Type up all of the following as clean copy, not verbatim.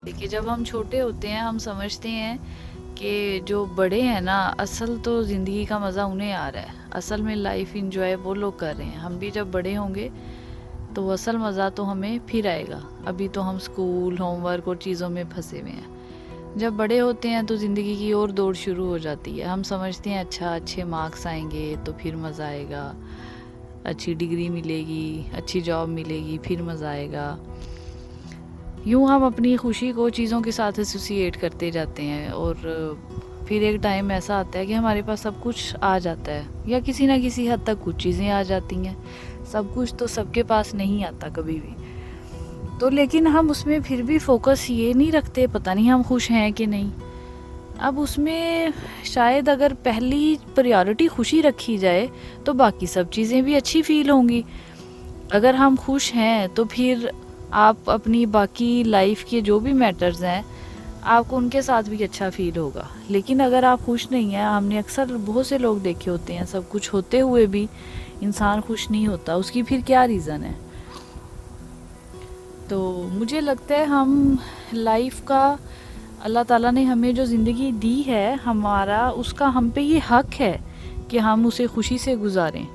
देखिए, जब हम छोटे होते हैं हम समझते हैं कि जो बड़े हैं ना, असल तो ज़िंदगी का मज़ा उन्हें आ रहा है, असल में लाइफ इंजॉय वो लोग कर रहे हैं। हम भी जब बड़े होंगे तो असल मज़ा तो हमें फिर आएगा। अभी तो हम स्कूल, होमवर्क और चीज़ों में फंसे हुए हैं। जब बड़े होते हैं तो ज़िंदगी की और दौड़ शुरू हो जाती है। हम समझते हैं अच्छा अच्छे मार्क्स आएंगे तो फिर मज़ा आएगा, अच्छी डिग्री मिलेगी, अच्छी जॉब मिलेगी, फिर मज़ा आएगा। यूँ हम अपनी खुशी को चीज़ों के साथ एसोसिएट करते जाते हैं और फिर एक टाइम ऐसा आता है कि हमारे पास सब कुछ आ जाता है, या किसी ना किसी हद तक कुछ चीज़ें आ जाती हैं। सब कुछ तो सबके पास नहीं आता कभी भी, तो लेकिन हम उसमें फिर भी फोकस ये नहीं रखते, पता नहीं हम खुश हैं कि नहीं। अब उसमें शायद अगर पहली प्रायोरिटी खुशी रखी जाए तो बाकी सब चीज़ें भी अच्छी फील होंगी। अगर हम खुश हैं तो फिर आप अपनी बाकी लाइफ के जो भी मैटर्स हैं आपको उनके साथ भी अच्छा फील होगा। लेकिन अगर आप खुश नहीं हैं, हमने अक्सर बहुत से लोग देखे होते हैं सब कुछ होते हुए भी इंसान खुश नहीं होता, उसकी फिर क्या रीज़न है। तो मुझे लगता है हम लाइफ का, अल्लाह ताला ने हमें जो ज़िंदगी दी है हमारा, उसका हम पे ये हक है कि हम उसे खुशी से गुजारें।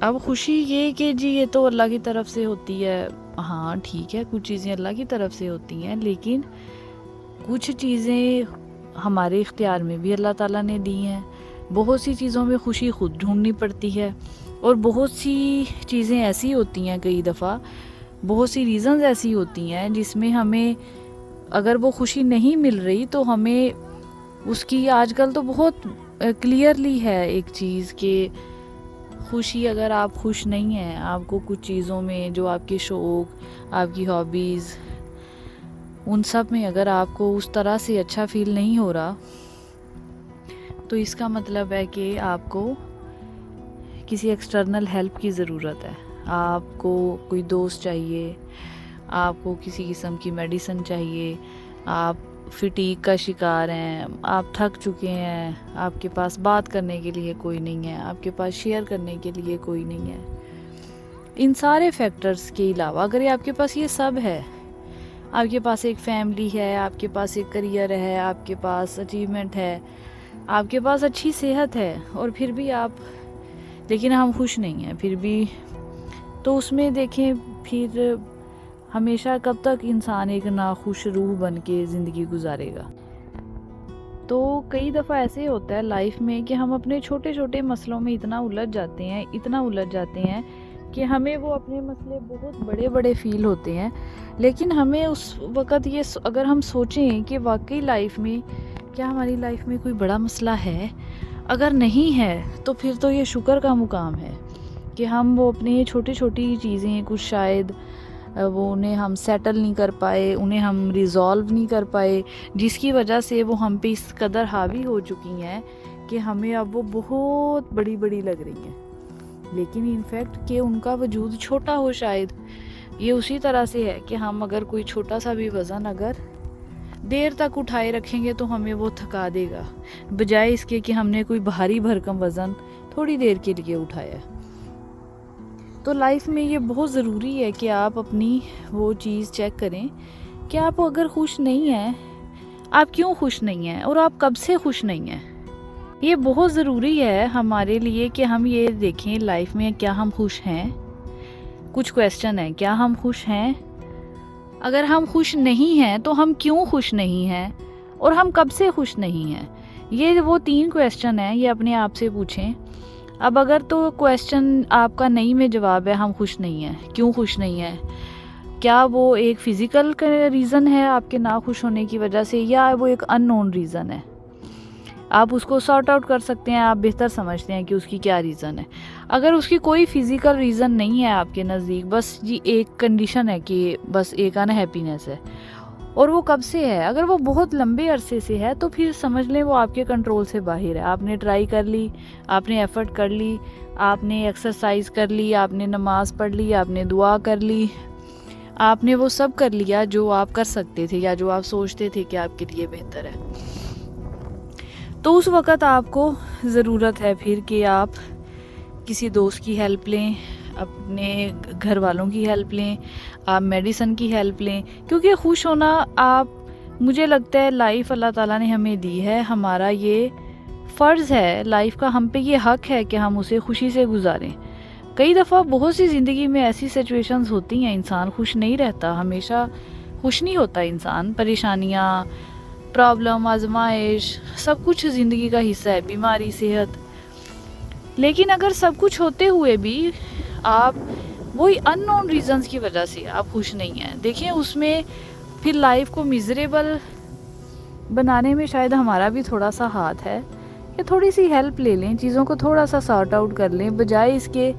अब खुशी ये कि जी ये तो अल्लाह की तरफ से होती है, हाँ ठीक है, कुछ चीज़ें अल्लाह की तरफ से होती हैं, लेकिन कुछ चीज़ें हमारे इख्तियार में भी अल्लाह ताला ने दी हैं। बहुत सी चीज़ों में खुशी खुद ढूंढनी पड़ती है, और बहुत सी चीज़ें ऐसी होती हैं, कई दफ़ा बहुत सी रीज़न्स ऐसी होती हैं जिसमें हमें अगर वो खुशी नहीं मिल रही तो हमें उसकी, आजकल तो बहुत क्लियरली है एक चीज़ कि खुशी, अगर आप खुश नहीं हैं, आपको कुछ चीज़ों में जो आपके शौक़, आपकी हॉबीज़, उन सब में अगर आपको उस तरह से अच्छा फील नहीं हो रहा, तो इसका मतलब है कि आपको किसी एक्सटर्नल हेल्प की ज़रूरत है। आपको कोई दोस्त चाहिए, आपको किसी किस्म की मेडिसिन चाहिए, आप फटीग का शिकार हैं, आप थक चुके हैं, आपके पास बात करने के लिए कोई नहीं है, आपके पास शेयर करने के लिए कोई नहीं है। इन सारे फैक्टर्स के अलावा अगर आपके पास ये सब है, आपके पास एक फैमिली है, आपके पास एक करियर है, आपके पास अचीवमेंट है, आपके पास अच्छी सेहत है, और फिर भी आप, लेकिन हम खुश नहीं हैं फिर भी, तो उसमें देखें फिर हमेशा कब तक इंसान एक नाखुश रूह बन के ज़िंदगी गुजारेगा। तो कई दफ़ा ऐसे होता है लाइफ में कि हम अपने छोटे छोटे मसलों में इतना उलझ जाते हैं कि हमें वो अपने मसले बहुत बड़े बड़े फ़ील होते हैं। लेकिन हमें उस वक़्त ये अगर हम सोचें कि वाकई लाइफ में, क्या हमारी लाइफ में कोई बड़ा मसला है, अगर नहीं है तो फिर तो ये शुक्र का मुकाम है कि हम वो अपनी छोटी छोटी चीज़ें, कुछ शायद वो उन्हें हम सेटल नहीं कर पाए, उन्हें हम रिज़ॉल्व नहीं कर पाए, जिसकी वजह से वो हम पे इस कदर हावी हो चुकी हैं कि हमें अब वो बहुत बड़ी बड़ी लग रही हैं। लेकिन इनफैक्ट कि उनका वजूद छोटा हो, शायद ये उसी तरह से है कि हम अगर कोई छोटा सा भी वज़न अगर देर तक उठाए रखेंगे तो हमें वो थका देगा, बजाय इसके कि हमने कोई भारी भरकम वज़न थोड़ी देर के लिए उठाया। तो लाइफ में ये बहुत ज़रूरी है कि आप अपनी वो चीज़ चेक करें कि आप अगर खुश नहीं हैं, आप क्यों खुश नहीं हैं और आप कब से खुश नहीं हैं। ये बहुत ज़रूरी है हमारे लिए कि हम ये देखें लाइफ में क्या हम खुश हैं। कुछ क्वेश्चन है, क्या हम खुश हैं, अगर हम खुश नहीं हैं तो हम क्यों खुश नहीं हैं, और हम कब से खुश नहीं हैं। ये वो 3 क्वेश्चन हैं, ये अपने आप से पूछें। अब अगर तो क्वेश्चन आपका नहीं में जवाब है, हम खुश नहीं हैं, क्यों खुश नहीं हैं, क्या वो एक फ़िज़िकल रीज़न है आपके ना खुश होने की वजह से, या वो एक अननोन रीज़न है, आप उसको सॉर्ट आउट कर सकते हैं, आप बेहतर समझते हैं कि उसकी क्या रीज़न है। अगर उसकी कोई फ़िज़िकल रीज़न नहीं है आपके नज़दीक, बस जी एक कंडीशन है कि बस एक अनहैप्पीनेस है, और वो कब से है, अगर वो बहुत लंबे अरसे से है, तो फिर समझ लें वो आपके कंट्रोल से बाहर है। आपने ट्राई कर ली, आपने एफ़र्ट कर ली, आपने एक्सरसाइज कर ली, आपने नमाज़ पढ़ ली, आपने दुआ कर ली, आपने वो सब कर लिया जो आप कर सकते थे या जो आप सोचते थे कि आपके लिए बेहतर है। तो उस वक़्त आपको ज़रूरत है फिर कि आप किसी दोस्त की हेल्प लें, اپنے گھر والوں کی ہیلپ لیں, آپ میڈیسن کی ہیلپ لیں, کیونکہ خوش ہونا مجھے لگتا ہے لائف اللہ تعالیٰ نے ہمیں دی ہے, ہمارا یہ فرض ہے لائف کا, ہم پہ یہ حق ہے کہ ہم اسے خوشی سے گزاریں. کئی دفعہ بہت سی زندگی میں ایسی سچویشنز ہوتی ہیں, انسان خوش نہیں رہتا, ہمیشہ خوش نہیں ہوتا انسان, پریشانیاں, پرابلم, آزمائش, سب کچھ زندگی کا حصہ ہے, بیماری, صحت. لیکن اگر سب کچھ ہوتے ہوئے بھی آپ وہی ان نون ریزنز کی وجہ سے آپ خوش نہیں ہیں, دیکھیں اس میں پھر لائف کو میزریبل بنانے میں شاید ہمارا بھی تھوڑا سا ہاتھ ہے, کہ تھوڑی سی ہیلپ لے لیں, چیزوں کو تھوڑا سا سارٹ آؤٹ کر لیں, بجائے اس کے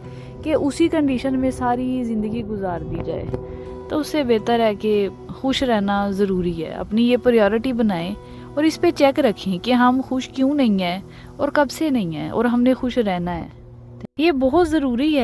کہ اسی کنڈیشن میں ساری زندگی گزار دی جائے. تو اس سے بہتر ہے کہ خوش رہنا ضروری ہے, اپنی یہ پریورٹی بنائیں اور اس پہ چیک رکھیں کہ ہم خوش کیوں نہیں ہیں اور کب سے نہیں ہیں, اور ہم نے خوش رہنا ہے. یہ بہت ضروری ہے.